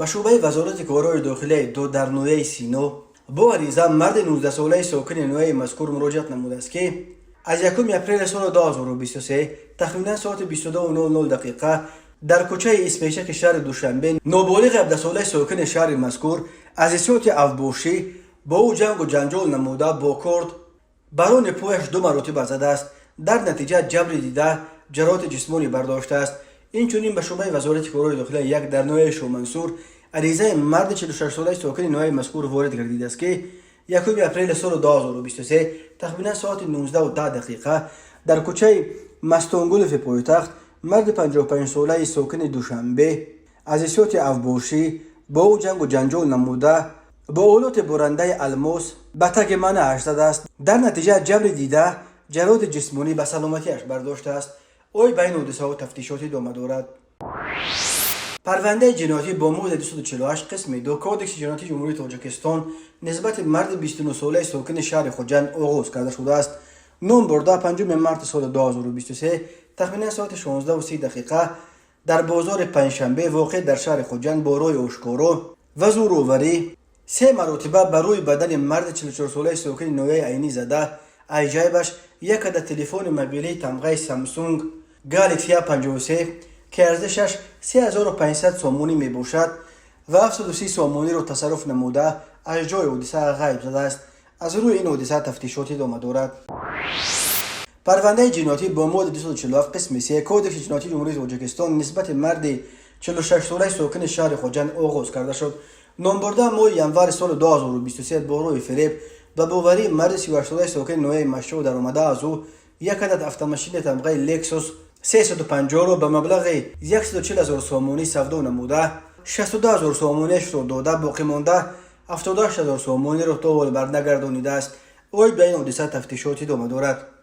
شعبه وزارت کارهای داخلی دو در نویه سینو با عریضه مرد 19 ساله ساکن نویه مذکور مراجعت نموده است که از 1 اپریل سال 2023 تقریبا ساعت 22:00 دقیقه در کوچه اسپیشک شهر دوشنبه نابالغ 17 ساله ساکن شهر مذکور از صورت افبوشی با او جنگ و جنجال نموده با کرد برون پایش 2 مرتبه زده است. در نتیجه جبر دیده جراحت جسمانی برداشته است. اینچنین به شعبه وزارت کارهای داخلی یک در نویه شومنصور عریضه مرد 46 ساله ساکن نویه مذکور وارد گردیده است که 1 اپریل سال 2023 تقریبا ساعت 19:10 دقیقه در کوچه مستانگولف پایتخت مرد 55 ساله ساکن دوشنبه از صورت افبوشی با او جنگ و جنجال نموده با آلات برنده الماس به تگ منعش زده است. در نتیجه جبر دیده جراحت جسمانی به سلامتیش برداشته است. اوی بین حادثه و تفتیشات ادامه دارد. پرونده جنایتی با مورد 248 قسم 2 کودکس جنایتی جمهوری تاجیکستان نسبت مرد 29 ساله ساکن شهر خوجند آغاز کرده شده است. نام برده 5 مارس سال 2023 تقریبا ساعت 16:30 دقیقه در بازار پنجشنبه واقع در شهر خوجند با روی آشکارا و زورآوری 3 مرتبه بر روی بدن مرد 44 ساله ساکن نویه عینی زده از جیبش یک عدد تلفن موبیلی تمغه سامسونگ گالاکسی 53 که ارزشش 3500 سومونی می باشد و 730 سومونی را تصرف نموده از جای حادثه غیب زده است. از روی این حادثه تفتیشات ادامه دارد. پرونده جنایتی با ماده 247 قسم 3 کودکس جنایتی جمهوری تاجیکستان نسبت مرد 46 ساله ساکن شهر خوجند آغاز کرده شد. نام برده ماه ینور سال 2023 با روی فریب و باوری مرد 38 ساله ساکن نویه مشهور در آمده از او یک عدد افتا تمغه لکسوس 350 را به مبلغ 140,000 سومونی سودا نموده 62,000 سومونیش را داده باقی مانده 78,000 سومونی را تا حال برنگردانیده است. اوی به این حادثه تفتیشات ادامه دارد.